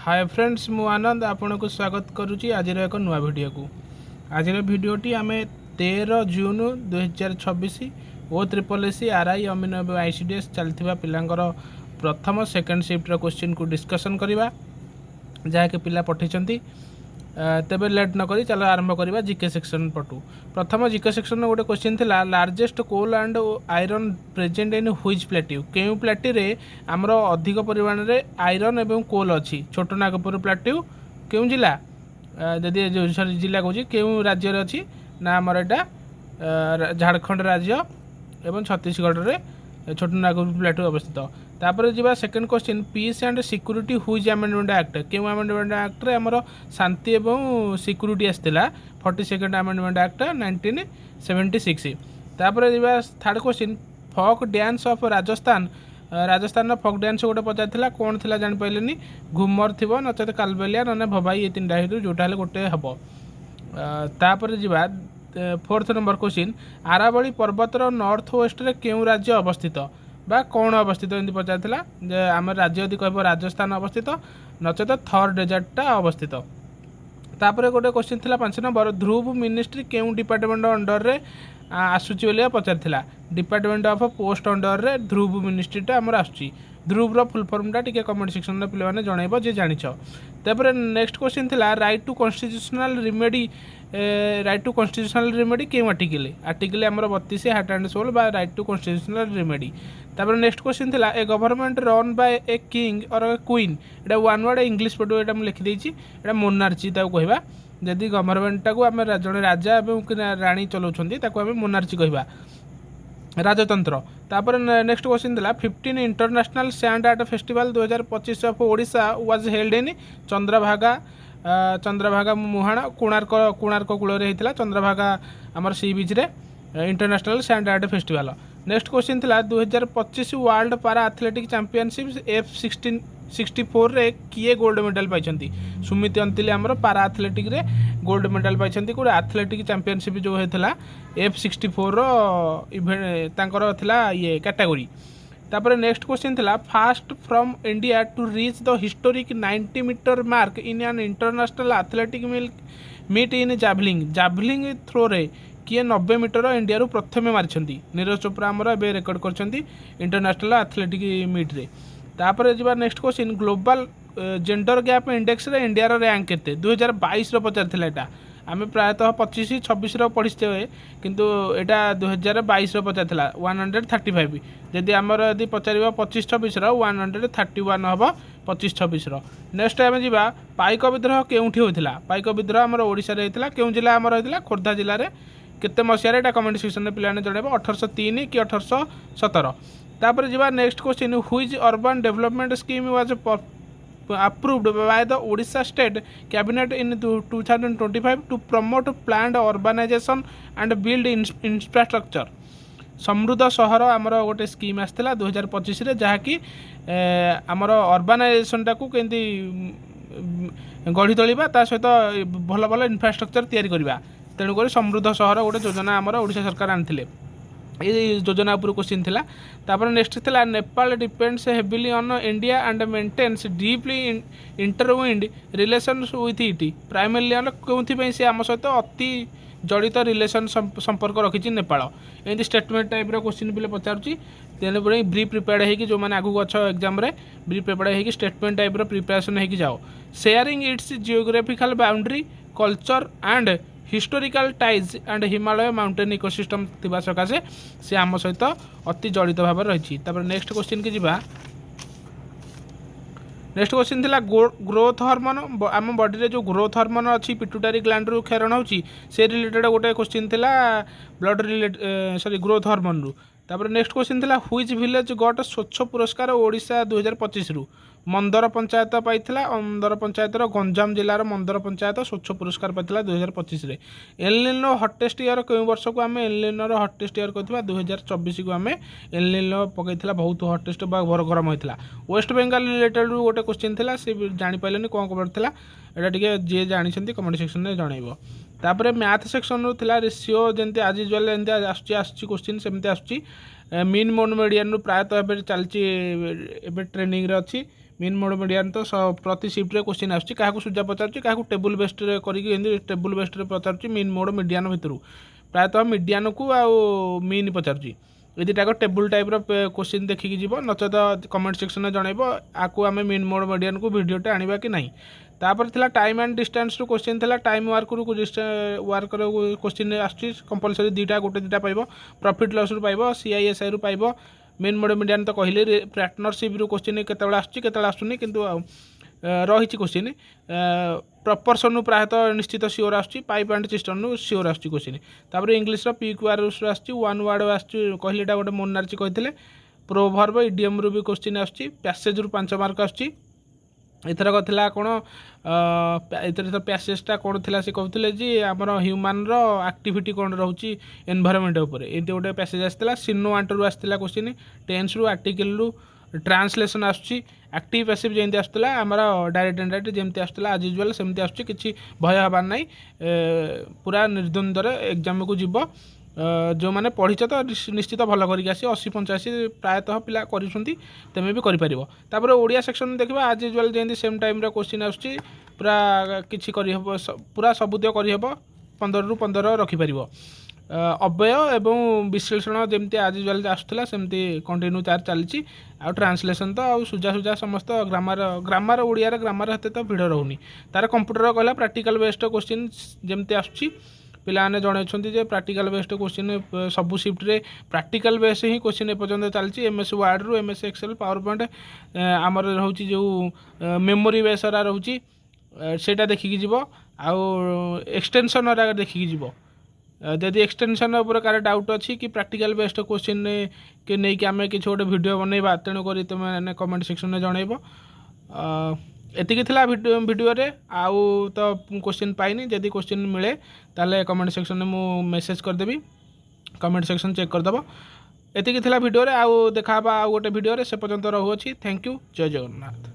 Hi friends मु आनंद आपन को स्वागत करुच्ची आज एक नुआ वीडियो को। आज वीडियोटी आम 13 जून 2026 ओ ट्रिपल एसी आरआई अमीन और आईसीडीएस चलता पिलांकर प्रथम सेकेंड शिफ्टर क्वेश्चन को डिस्कसन करवा जहाँकि पिला पठेइछंती। तेबे लेट न करी चलो आरंभ करवा जीके सेक्शन पटू। प्रथम जीके सेक्शन गोटे क्वेश्चन थिला largest coal and iron present in which plateau केउ प्लेट्यू रे हमर अधिक परिमाण रे आयरन एवं कोल अछि। छोट नागपुर प्लेट्यू केउ जिला जदि सॉरी जिला कहूँ केउ राज्य रे अछि ना हमर एटा झारखंड राज्य एवं छत्तीसगढ़ रे छोट नागपुर प्लेट्यू अवस्थित। तापर जीवा second question peace and security हुईज अमेंडमेंट एक्ट केउ अमेंडमेंट एक्ट रे हमर शांति एवं सिक्यूरीटी आसला 42nd अमेंडमेंट एक्ट 1976। तापर जीवा third question folk dance of Rajasthan Rajasthan folk dance गोटे पचार कौन थी जान पाइलेनी घूमर थी नचेत कालबेलिया ना भवाई ये तीन टाइम जोटा गोटे हम। तापर जीवा फोर्थ नंबर क्वेश्चन आरावली पर्वतर नॉर्थ वेस्ट रे केउ राज्य अवस्थित बा कौन अवस्थित एमती पचार आम राज्य यदि कह राजस्थान अवस्थित नचेत थर डेजर्टा अवस्थित। तापर गोटे क्वेश्चन थिला 5 नंबर ध्रुव मिनिस्ट्री केउ डिपार्टमेंट अंडर रे आसुची बोलिया पचार डिपार्टमेंट ऑफ पोस्ट अंडर रे ध्रुव मिनिस्ट्रीटा आमर आसुची। ध्रुव रो फुल फॉर्मटा टिके कमेंट सेक्शन रे पिले माने जणाइबो जे जानिछ। तापर नेक्स्ट क्वेश्चन थिला right to constitutional remedy right to constitutional remedy केउ आर्टिकल आमर 32 हार्ट एंड सोल बा राइट टू कॉन्स्टिट्यूशनल रिमेडी। तापर नेक्स्ट क्वेश्चन थिला a government run by a king or a queen एटा वन वर्ड इंग्लिश पटो एटा मु लिखि देछि एटा मोनार्ची ताको कहबा जदि गवर्नमेंट टाको आम जड़े राजा एवं राणी चलाउछंती ताको आम मोनार्ची कहबा राजतंत्र। तापर नेक्स्ट क्वेश्चन थिला 15 international sand art festival 2025 of Odisha was held in Chandrabhaga मुहाणा कोणार्क कूल रे हेतिला चंद्रभागा आमर सी बीच रे international sand art festival. Next question थिला 2025 world para athletic championship F64 रे किए गोल्ड मेडल पाइछंती। सुमित अंतिले आमर पारा एथलेटिक रे गोल्ड मेडल पाइछंती कोड एथलेटिक चैंपियनशिप जो हेतिला F64 रो इवेंट तांकर थिला ये कैटेगरी। तापर नेक्स्ट क्वेश्चन थिला first from India to reach the historic 90 metre mark in an international athletic meet in javelin throw रे किए 90 मीटर इंडिया रू प्रथमे मारिछंती। नीरज चोपड़ा आमर एबे रेकॉर्ड करछंती इंटरनेशनल एथलेटिक मीट रे। तापर जीवा next question global gender gap index रे इंडिया रो रैंक केते 2022 रो पचार थिला एटा आमे प्रायतः 25-26 रो पढ़िते हुए किंतु एटा 2022 रो पचार थिला 135 जदि आमर यदि पचारिबा 25-26 रो 131 हबो 25-26 रो। नेक्स्ट आमे जीवा पाइक विद्रोह केउठी होइथिला पाइक विद्रोह आमर ओडिसा रे हेतिला केउ जिला आमर हेतिला खोर्धा जिला रे केते मसिया एटा कमेंट सेक्शन रे पिलाने जणेबो 1803 कि 1817। तापर जीवा next question which urban development scheme was approved by the Odisha State Cabinet in 2025 to promote planned urbanization and build infrastructure। समृद्ध सहर आमर गोटे स्कीम आसला 2025 रे जहाँकि आमर अर्बानाइजेशन टाकू केंती गढ़ी तोलिबा ता सहित भल भल इन्फ्रास्ट्रक्चर तैयारी करबा तेणुक समृद्ध सहर गोटे योजना आमर ओडिशा सरकार आनिथिले ये योजना उपर क्वेश्चन थिला। तापर नेक्स्ट थिला Nepal depends heavily on India and maintains deeply intertwined relations with it primarily on केउथि पई से आम सहित अति जड़ित रिलेशन संपर्क रखिछि नेपाल एंती स्टेटमेंट टाइप रो क्वेश्चन बिले पचारुछि तेने पुरै ब्रीफ प्रिपेयर्ड हेकि जो माने आगु गछ एग्जाम रे ब्रीफ प्रिपेयर्ड हेकि स्टेटमेंट टाइप रो प्रिपरेशन हेकि जाओ sharing it's geographical boundary culture and historical ties and Himalaya mountain ecosystem थिबा सकाशे से आम सहित अति जड़ित भाव रही। नेक्स्ट क्वेश्चन की जीवा नेक्स्ट क्वेश्चन थिला ग्रोथ हार्मोन आम बॉडी रे जो ग्रोथ हार्मोन अच्छी पिट्यूटरी ग्लैंड रू क्षरण होची से रिलेटेड गोटे क्वेश्चन थिला ब्लड सॉरी ग्रोथ हार्मोन रू। तापर नेक्स्ट क्वेश्चन थिला व्हिच विलेज गट स्वच्छ पुरस्कार ओडिशा 2025 रु मंदर पंचायत पाइथिला मंदर पंचायत रो गंजाम जिल्लार मंदर पंचायत स्वच्छ पुरस्कार पाइथिला 2025 रे। एलनिनो हॉटेस्ट ईयर केउ वर्ष को आमे एलनिनो रो हॉटेस्ट ईयर कहथिबा 2024 को आमे एलनिनो पकैथिला बहुत हॉटेस्ट बा घर गरम होइथिला। वेस्ट बंगाल रिलेटेड गोटे क्वेश्चन थिला से जानि पाइलेनी कोन खबर थिला एटा टिके जे जानिछंती कमेंट सेक्शन रे जणाइबो। तापर मैथ सेक्शन रू थिला रेशियो जेंते आज यूजुअल एंते आसुची क्वेश्चन सेमते आसुची मीन मोड मीडियन रू प्रायतः एबे चलची एबे ट्रेनिंग रे अछि मीन मोड मीडियन तो प्रति शिफ्ट क्वेश्चन आसूँ क्या सूजा पचार क्या टेबुल बेस्ट करके टेबुल बेस्ट पचार मीन मोड मीडियन भितर प्रायतः मीडियन को आउ मीन पचार ये दुटाक टेबुल टाइप क्वेश्चन देखिकी जीव नचेत कमेंट सेक्शन में जनइब आपको आम मीन मोड मीडियन को भिडियोटे आनिबा कि नहीं। तापर थिला टाइम एंड डिस्टेंस रू क्वेश्चन थिला टाइम वर्क रू वर्क क्वेश्चन आसुची कंपलसरी दुटा गोटे दुटा पाइबो प्रॉफिट लॉस रू पाइबो सीआईएसआई रू पाइबो मीन मोड मीडियन तो कहले पार्टनरशिप रू क्वेश्चन केतेबेला आसुची केतेबेला आसुनी किंतु रही क्वेश्चन प्रपोर्शन प्रायतः निश्चित सियोर आसुची पाइप एंड सिस्टम रू सियोर आसुची क्वेश्चन तापर इंग्लिश रो पीक्यूआर आसुची वन वर्ड आसुची कहले एटा गोटे मोनार्ची कहथिले प्रोवर्ब इडियम रू भी क्वेश्चन आसुची पैसेज रू 5 मार्क आसुची एथरक थिला कोन एथर तो पैसेजटा कोन थिला से कहथिले जी हमर ह्यूमन रो एक्टिविटी कोन रहउची एनवायरनमेंट ऊपर एते गोटे पैसेज आस्थिला सिनो आंटर रू आस्थिला क्वेश्चन टेंस रू आर्टिकल रू ट्रांसलेशन आसुची एक्टिव पैसिव जेमती आसुला आमर डायरेक्ट इनडायरेक्ट जेमती आसुला आज यूजुअल सेमती आसुची किछि भय हबार नाही पूरा निर्द्वंद्व एग्जाम को जीव जो मैंने पढ़ीच तो निश्चित भल करके आसी 80-85 प्रायतः पिला करुँच तुम भी कर ओडिया सेक्शन देखा आज यूजुअल जमी सेम टाइम क्वेश्चन आसूँ पूरा किसी पूरा सबुत करहब 15 ରୁ 15 रखिपर अव्यय एवं विश्लेषण जमती आज यूजुअल आसूला सेमती कंटिन्यू तार चली आ ट्रांसलेशन तो आउ सुजा सुजा समस्त ग्रामर ओडिया ग्रामर हेते तो भिड़ रोनी तार कंप्यूटर कहला प्रैक्टिकल बेस्ड क्वेश्चन जमती आसूँ पिलाने जन प्रैक्टिकल बेस्ड क्वेश्चन सबू शिफ्ट्रे प्रैक्टिकल बेस ही क्वेश्चन एपर्तंत चलती एमएस वर्ड रु एमएस एक्सेल पावर पॉइंट आमर रोचे जो मेमोरी बेसरा रोचे सेटा देखिकी जीव आउ एक्सटेंशन देखिकी जीव जदि एक्सटेंशन उपर कार डाउट अच्छी कि प्रैक्टिकल बेस्ड क्वेश्चन के नहीं कि आम कि गोटे वीडियो बनइबा तेणुक तुम कमेंट सेक्शन में जनइब एतिकी थिला वीडियो रे आउ तो क्वेश्चन पाइनी जदि क्वेश्चन मिले ताले कमेंट सेक्शन में मु मेसेज करदेवी कमेंट सेक्शन चेक करदेव एतिकी थिला वीडियो रे आउ देखा आउ गोटे वीडियो रे से पर्यंत रहुअछि थैंक यू जय जगन्नाथ।